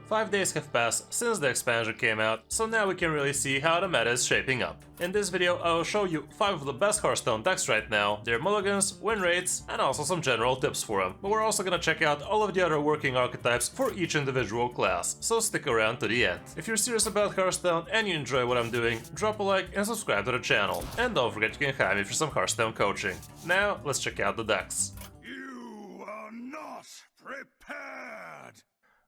5 days have passed since the expansion came out, so now we can really see how the meta is shaping up. In this video I will show you 5 of the best Hearthstone decks right now, their mulligans, win rates, and also some general tips for them. But we're also gonna check out all of the other working archetypes for each individual class, so stick around to the end. If you're serious about Hearthstone and you enjoy what I'm doing, drop a like and subscribe to the channel. And don't forget you can hire me for some Hearthstone coaching. Now let's check out the decks. You are not prepared!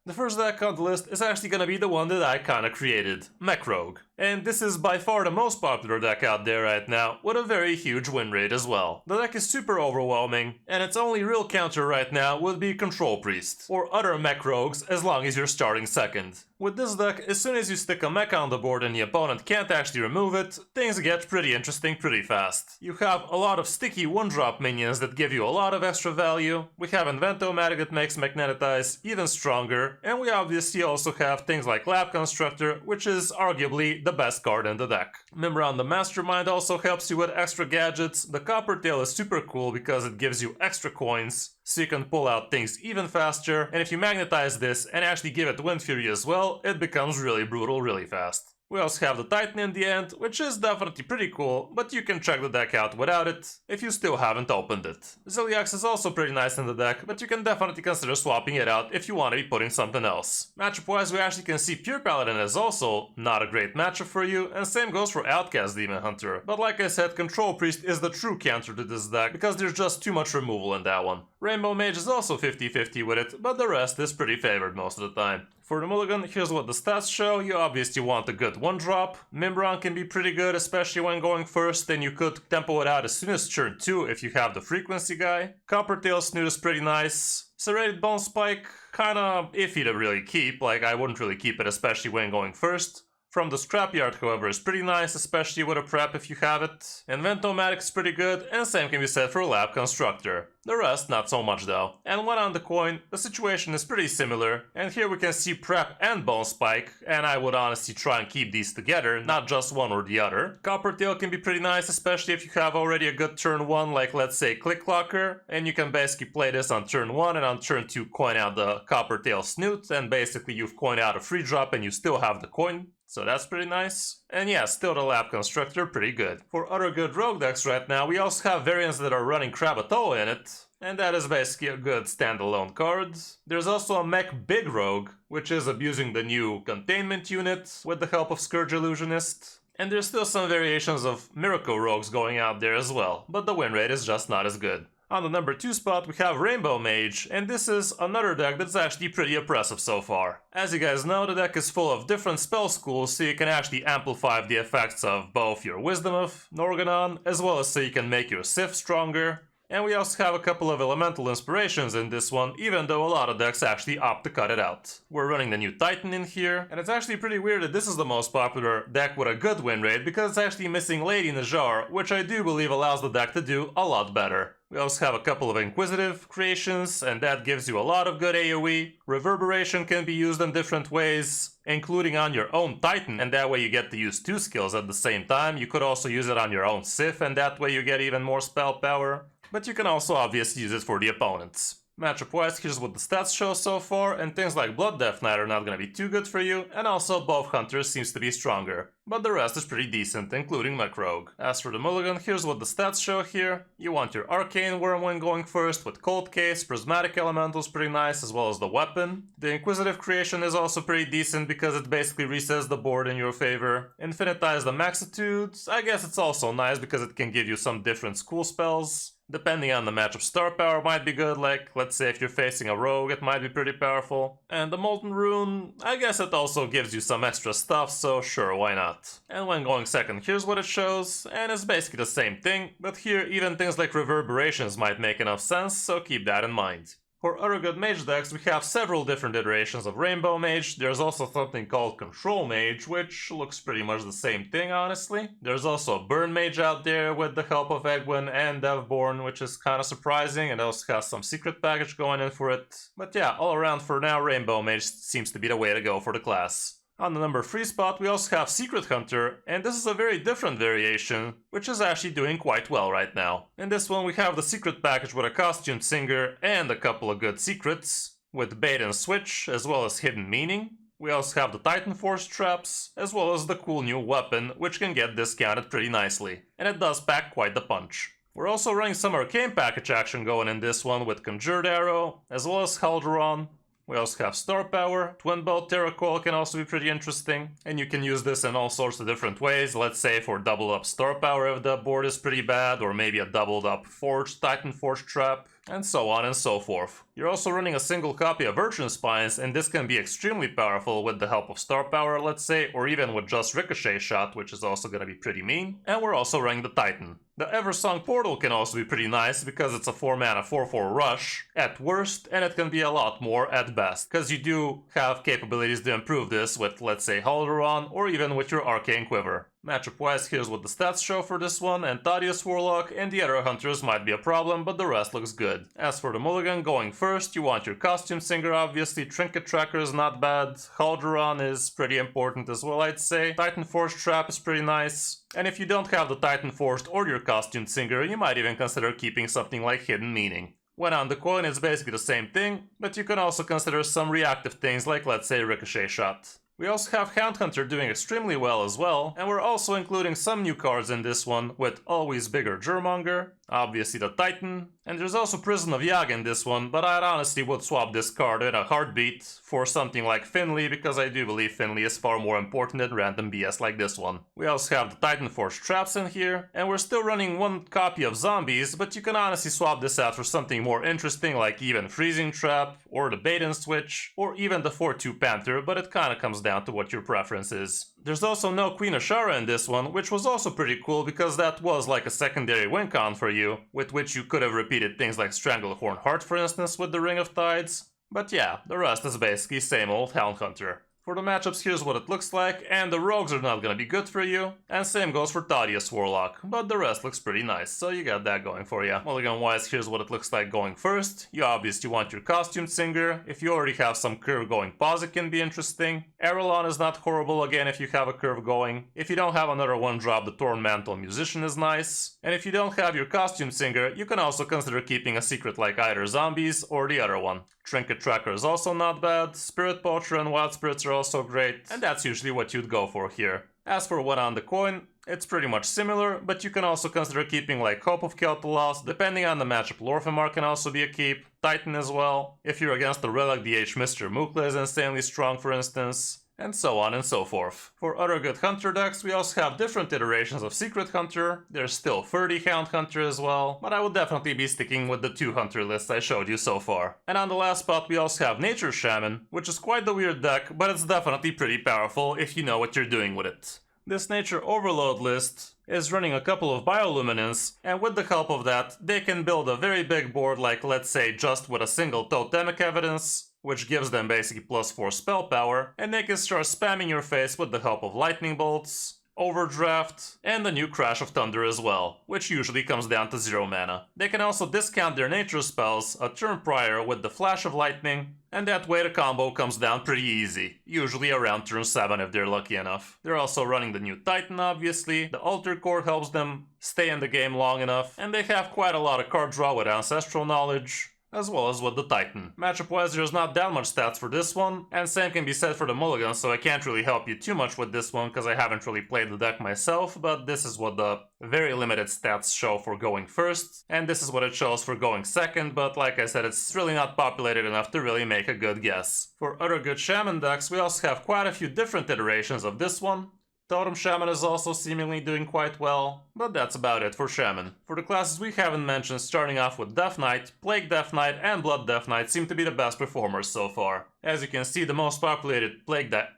The first deck on the list is actually gonna be the one that I kinda created, Mech Rogue. And this is by far the most popular deck out there right now, with a very huge win rate as well. The deck is super overwhelming, and its only real counter right now would be Control Priest, or other Mech Rogues as long as you're starting second. With this deck, as soon as you stick a mech on the board and the opponent can't actually remove it, things get pretty interesting pretty fast. You have a lot of sticky 1-drop minions that give you a lot of extra value, we have Inventomatic that makes Magnetize even stronger, and we obviously also have things like Lab Constructor, which is arguably the best card in the deck. Mimran the Mastermind also helps you with extra gadgets. The Coppertail is super cool because it gives you extra coins, so you can pull out things even faster, and if you magnetize this and actually give it Wind Fury as well, it becomes really brutal really fast. We also have the Titan in the end, which is definitely pretty cool, but you can check the deck out without it if you still haven't opened it. Zilliax is also pretty nice in the deck, but you can definitely consider swapping it out if you want to be putting something else. Matchup wise, we actually can see Pure Paladin is also not a great matchup for you, and same goes for Outcast Demon Hunter. But like I said, Control Priest is the true counter to this deck, because there's just too much removal in that one. Rainbow Mage is also 50-50 with it, but the rest is pretty favored most of the time. For the mulligan, here's what the stats show. You obviously want a good 1-drop. Mimran can be pretty good, especially when going first, and you could tempo it out as soon as turn 2 if you have the frequency guy. Coppertail Snoot is pretty nice. Serrated Bone Spike, kinda iffy to really keep, like I wouldn't really keep it, especially when going first. From the Scrapyard, however, is pretty nice, especially with a prep if you have it. Inventomatic is pretty good, and same can be said for Lab Constructor. The rest, not so much though. And one on the coin, the situation is pretty similar, and here we can see Prep and Bone Spike, and I would honestly try and keep these together, not just one or the other. Coppertail can be pretty nice, especially if you have already a good turn 1, like let's say Click Clocker, and you can basically play this on turn 1 and on turn 2 coin out the Coppertail Snoot, and basically you've coined out a free drop and you still have the coin. So that's pretty nice. And yeah, still the Lab Constructor, pretty good. For other good rogue decks right now, we also have variants that are running Krakatoa in it, and that is basically a good standalone card. There's also a Mech Big Rogue, which is abusing the new Containment unit with the help of Scourge Illusionist. And there's still some variations of Miracle Rogues going out there as well, but the win rate is just not as good. On the number 2 spot, we have Rainbow Mage, and this is another deck that's actually pretty oppressive so far. As you guys know, the deck is full of different spell schools, so you can actually amplify the effects of both your Wisdom of Norganon, as well as so you can make your Sif stronger. And we also have a couple of elemental inspirations in this one, even though a lot of decks actually opt to cut it out. We're running the new Titan in here, and it's actually pretty weird that this is the most popular deck with a good win rate, because it's actually missing Lady Najjar, which I do believe allows the deck to do a lot better. We also have a couple of Inquisitive creations, and that gives you a lot of good AoE. Reverberation can be used in different ways, including on your own Titan, and that way you get to use 2 skills at the same time. You could also use it on your own Sif, and that way you get even more spell power. But you can also obviously use it for the opponents. Matchup wise, here's what the stats show so far, and things like Blood Death Knight are not gonna be too good for you, and also both Hunters seems to be stronger. But the rest is pretty decent, including Mech Rogue. As for the mulligan, here's what the stats show here. You want your Arcane Worm when going first, with Cold Case, Prismatic Elemental's pretty nice, as well as the weapon. The Inquisitive creation is also pretty decent because it basically resets the board in your favor. Infinitize the Maxitude, I guess it's also nice because it can give you some different school spells. Depending on the matchup, Star Power might be good, like, let's say if you're facing a rogue, it might be pretty powerful. And the Molten Rune, I guess it also gives you some extra stuff, so sure, why not? And when going second, here's what it shows, and it's basically the same thing, but here even things like Reverberations might make enough sense, so keep that in mind. For other good mage decks, we have several different iterations of Rainbow Mage. There's also something called Control Mage, which looks pretty much the same thing, honestly. There's also a Burn Mage out there with the help of Egwin and Devborn, which is kind of surprising, and also has some secret package going in for it. But yeah, all around for now, Rainbow Mage seems to be the way to go for the class. On the number 3 spot, we also have Secret Hunter, and this is a very different variation, which is actually doing quite well right now. In this one, we have the secret package with a costumed singer and a couple of good secrets, with bait and switch, as well as hidden meaning. We also have the Titan Force traps, as well as the cool new weapon, which can get discounted pretty nicely, and it does pack quite the punch. We're also running some arcane package action going in this one with Conjured Arrow, as well as Halderon. We also have Star Power, Twin Bolt Terracoil can also be pretty interesting, and you can use this in all sorts of different ways, let's say for double up Star Power if the board is pretty bad, or maybe a doubled up Forged Titan Force trap, and so on and so forth. You're also running a single copy of Virgin Spines, and this can be extremely powerful with the help of Star Power, let's say, or even with just Ricochet Shot, which is also gonna be pretty mean. And we're also running the Titan. The Eversong Portal can also be pretty nice because it's a 4-mana 4/4 rush at worst, and it can be a lot more at best, because you do have capabilities to improve this with, let's say, Halderon, or even with your Arcane Quiver. Matchup wise, here's what the stats show for this one, and Thaddeus Warlock and the other hunters might be a problem, but the rest looks good. As for the mulligan, going first, you want your Costume Singer obviously, Trinket Tracker is not bad, Halderon is pretty important as well I'd say, Titan Force Trap is pretty nice, and if you don't have the Titan Forced or your Costume Singer, you might even consider keeping something like Hidden Meaning. When on the coin, it's basically the same thing, but you can also consider some reactive things like, let's say, Ricochet Shot. We also have Hound Hunter doing extremely well as well, and we're also including some new cards in this one with Always Bigger Germonger, obviously the Titan, and there's also Prison of Yag in this one, but I honestly would swap this card in a heartbeat for something like Finley, because I do believe Finley is far more important than random BS like this one. We also have the Titan Force traps in here, and we're still running one copy of Zombies, but you can honestly swap this out for something more interesting like even Freezing Trap, or the Bait and Switch, or even the 4/2 Panther, but it kinda comes down to what your preference is. There's also no Queen Ashara in this one, which was also pretty cool because that was like a secondary win con for you, with which you could have repeated things like Stranglethorn Heart for instance with the Ring of Tides. But yeah, the rest is basically same old Hound Hunter. For the matchups, here's what it looks like, and the rogues are not gonna be good for you, and same goes for Thaddeus Warlock, but the rest looks pretty nice, so you got that going for you. Mulligan wise, here's what it looks like going first. You obviously want your Costume Singer. If you already have some curve going, pause it can be interesting. Arelon is not horrible again if you have a curve going. If you don't have another 1-drop, the Torn Mantle Musician is nice. And if you don't have your Costume Singer, you can also consider keeping a secret like either Zombies or the other one. Trinket Tracker is also not bad, Spirit Poacher and Wild Spirits are also great, and that's usually what you'd go for here. As for what on the coin, it's pretty much similar, but you can also consider keeping like Hope of Kel'Thuzad, depending on the matchup. Lorphamar can also be a keep, Titan as well. If you're against the Relic, the Mr. Mukla is insanely strong for instance, and so on and so forth. For other good Hunter decks, we also have different iterations of Secret Hunter. There's still 30 Hound Hunter as well, but I would definitely be sticking with the 2 Hunter lists I showed you so far. And on the last spot, we also have Nature Shaman, which is quite the weird deck, but it's definitely pretty powerful if you know what you're doing with it. This Nature Overload list is running a couple of Bioluminance, and with the help of that, they can build a very big board like, let's say, just with a single Totemic Evidence, which gives them basically +4 spell power, and they can start spamming your face with the help of Lightning Bolts, Overdraft, and the new Crash of Thunder as well, which usually comes down to 0 mana. They can also discount their nature spells a turn prior with the Flash of Lightning, and that way the combo comes down pretty easy, usually around turn 7 if they're lucky enough. They're also running the new Titan obviously, the Alter Core helps them stay in the game long enough, and they have quite a lot of card draw with Ancestral Knowledge, as well as with the Titan. Matchup wise, there's not that much stats for this one, and same can be said for the mulligan, so I can't really help you too much with this one because I haven't really played the deck myself, but this is what the very limited stats show for going first, and this is what it shows for going second, but like I said, it's really not populated enough to really make a good guess. For other good Shaman decks, we also have quite a few different iterations of this one. Totem Shaman is also seemingly doing quite well, but that's about it for Shaman. For the classes we haven't mentioned, starting off with Death Knight, Plague Death Knight and Blood Death Knight seem to be the best performers so far. As you can see, the most populated Plague Death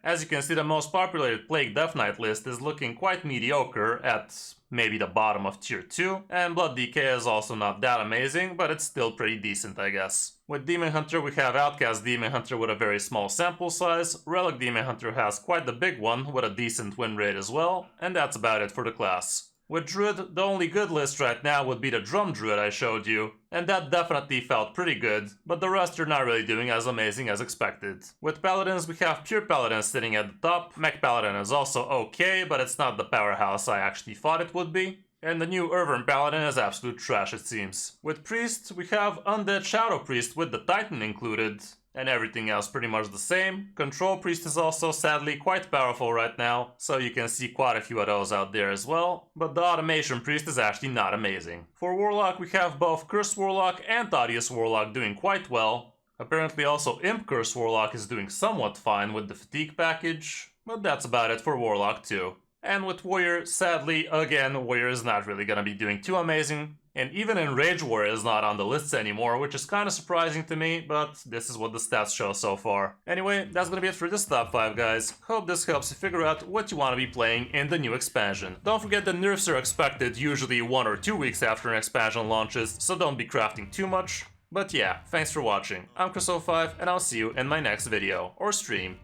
Knight list is looking quite mediocre at maybe the bottom of tier 2, and Blood DK is also not that amazing, but it's still pretty decent I guess. With Demon Hunter we have Outcast Demon Hunter with a very small sample size, Relic Demon Hunter has quite the big one with a decent win rate as well, and that's about it for the class. With Druid, the only good list right now would be the Drum Druid I showed you, and that definitely felt pretty good, but the rest are not really doing as amazing as expected. With Paladins, we have Pure Paladin sitting at the top, Mech Paladin is also okay, but it's not the powerhouse I actually thought it would be. And the new Urvern Paladin is absolute trash it seems. With Priest, we have Undead Shadow Priest with the Titan included, and everything else pretty much the same. Control Priest is also sadly quite powerful right now, so you can see quite a few of those out there as well, but the Automation Priest is actually not amazing. For Warlock we have both Curse Warlock and Thaddeus Warlock doing quite well. Apparently also Imp Curse Warlock is doing somewhat fine with the Fatigue package, but that's about it for Warlock too. And with Warrior, sadly, again, Warrior is not really gonna be doing too amazing. And even Enraged Warrior is not on the lists anymore, which is kinda surprising to me, but this is what the stats show so far. Anyway, that's gonna be it for this top 5, guys. Hope this helps you figure out what you wanna be playing in the new expansion. Don't forget that nerfs are expected usually 1 or 2 weeks after an expansion launches, so don't be crafting too much. But yeah, thanks for watching. I'm Kris05, and I'll see you in my next video, or stream.